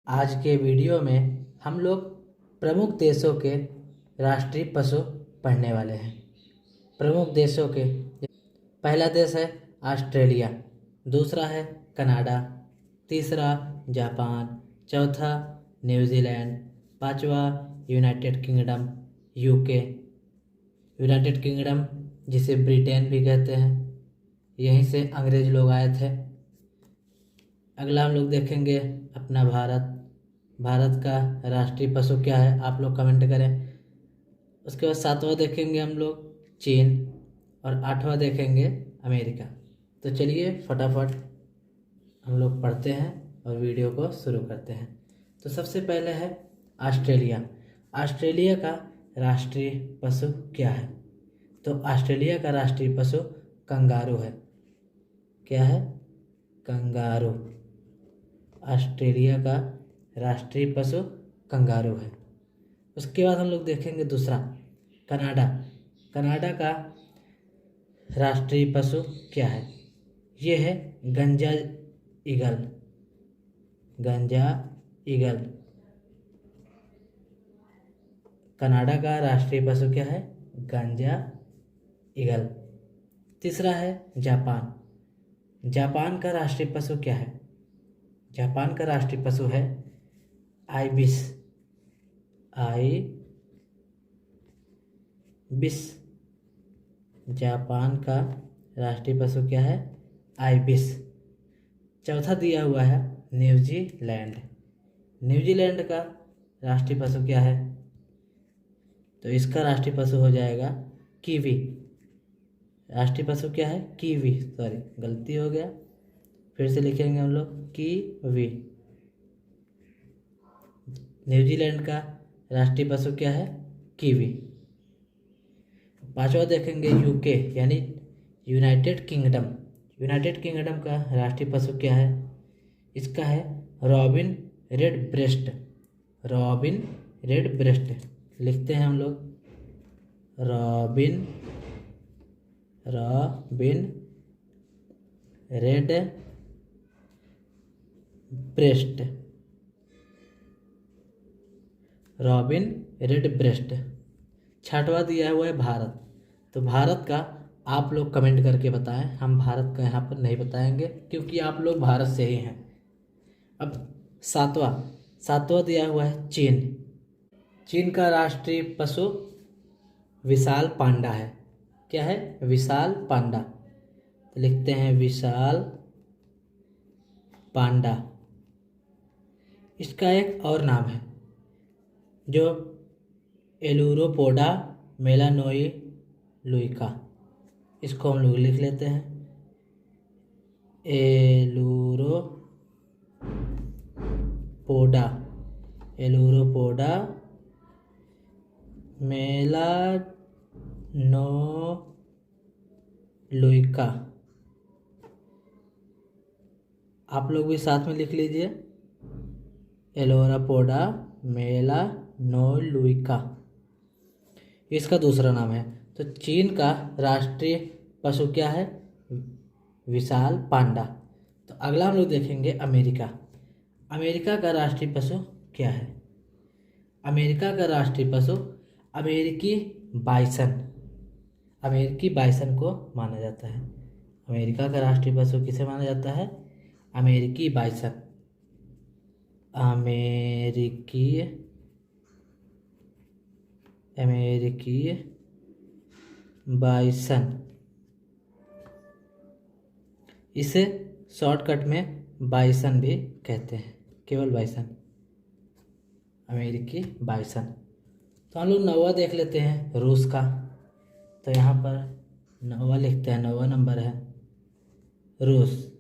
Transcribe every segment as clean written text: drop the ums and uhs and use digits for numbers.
आज के वीडियो में हम लोग प्रमुख देशों के राष्ट्रीय पशु पढ़ने वाले हैं। प्रमुख देशों के पहला देश है ऑस्ट्रेलिया, दूसरा है कनाडा, तीसरा जापान, चौथा न्यूजीलैंड, पांचवा United kingdom UK. United kingdom जिसे ब्रिटेन भी कहते हैं, यहीं से अंग्रेज लोग आए थे। अगला हम लोग देखेंगे अपना भारत। भारत का राष्ट्रीय पशु क्या है, आप लोग कमेंट करें। उसके बाद सातवां देखेंगे हम लोग चीन और आठवां देखेंगे अमेरिका। तो चलिए फटाफट हम लोग पढ़ते हैं और वीडियो को शुरू करते हैं। तो सबसे पहले है ऑस्ट्रेलिया। ऑस्ट्रेलिया का राष्ट्रीय पशु क्या है? तो ऑस्ट्रेलिया का राष्ट्रीय पशु कंगारू है। क्या है? कंगारू। ऑस्ट्रेलिया का राष्ट्रीय पशु कंगारू है। उसके बाद हम लोग देखेंगे दूसरा कनाडा। कनाडा का राष्ट्रीय पशु क्या है? ये है गंजा ईगल। गंजा ईगल। कनाडा का राष्ट्रीय पशु क्या है? गंजा ईगल। तीसरा है जापान। जापान का राष्ट्रीय पशु क्या है? जापान का राष्ट्रीय पशु है आइबिस। जापान का राष्ट्रीय पशु क्या है? आइबिस। चौथा दिया हुआ है न्यूजीलैंड। न्यूजीलैंड का राष्ट्रीय पशु क्या है? तो इसका राष्ट्रीय पशु हो जाएगा कीवी। राष्ट्रीय पशु क्या है? कीवी। सॉरी, गलती हो गया, फिर से लिखेंगे हम लोग कीवी। न्यूजीलैंड का राष्ट्रीय पशु क्या है? कीवी। पांचवा देखेंगे यूके यानी यूनाइटेड किंगडम। यूनाइटेड किंगडम का राष्ट्रीय पशु क्या है? इसका है robin red breast. Robin red breast लिखते हैं हम लोग robin red breast. Robin red breast. छठवां दिया हुआ है भारत। तो भारत का आप लोग कमेंट करके बताएं। हम भारत का यहाँ पर नहीं बताएंगे क्योंकि आप लोग भारत से ही हैं। अब सातवां दिया हुआ है चीन। चीन का राष्ट्रीय पशु विशाल पांडा है। क्या है? विशाल पांडा। तो लिखते हैं विशाल पांडा। इसका एक और नाम है जो एलुरोपोडा मेलानोइडुइका। इसको हम लोग लिख लेते हैं एलुरोपोडा मेलानोइडुइका। आप लोग भी साथ में लिख लीजिए एलुरोपोडा मेलानोइडुइका। इसका दूसरा नाम है। तो चीन का राष्ट्रीय पशु क्या है? विशाल पांडा। तो अगला हम लोग देखेंगे अमेरिका। अमेरिका का राष्ट्रीय पशु क्या है? अमेरिका का राष्ट्रीय पशु अमेरिकी बाइसन। अमेरिकी बाइसन को माना जाता है। अमेरिका का राष्ट्रीय पशु किसे माना जाता है? अमेरिकी बाइसन। अमेरिकी बाइसन। इसे शॉर्टकट में बाइसन भी कहते हैं, केवल बाइसन। अमेरिकी बाइसन। तो हम लोग नौवां देख लेते हैं रूस का। तो यहाँ पर नौवां लिखते हैं, 9वां नंबर है रूस।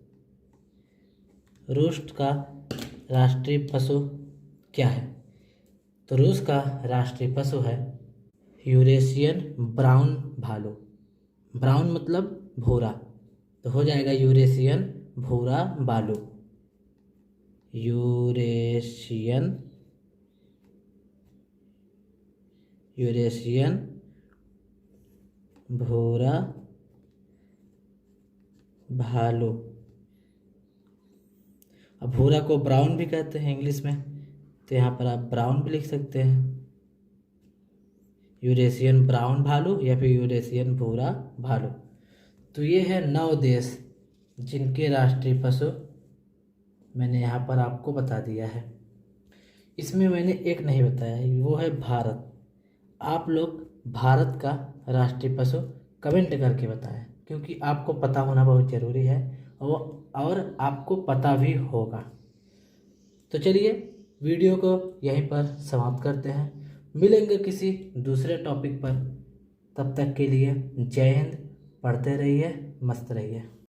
रूस का राष्ट्रीय पशु क्या है? तो रूस का राष्ट्रीय पशु है यूरेशियन ब्राउन भालू। ब्राउन मतलब भूरा, तो हो जाएगा यूरेशियन भूरा भालू। यूरेशियन भूरा भालू। अब भूरा को ब्राउन भी कहते हैं इंग्लिश में, तो यहाँ पर आप ब्राउन भी लिख सकते हैं, यूरेशियन ब्राउन भालू या फिर यूरेशियन भूरा भालू। तो ये है 9 देश जिनके राष्ट्रीय पशु मैंने यहाँ पर आपको बता दिया है। इसमें मैंने एक नहीं बताया, वो है भारत। आप लोग भारत का राष्ट्रीय पशु कमेंट करके बताएं, क्योंकि आपको पता होना बहुत ज़रूरी है और आपको पता भी होगा। तो चलिए वीडियो को यहीं पर समाप्त करते हैं, मिलेंगे किसी दूसरे टॉपिक पर। तब तक के लिए जय हिंद, पढ़ते रहिए, मस्त रहिए।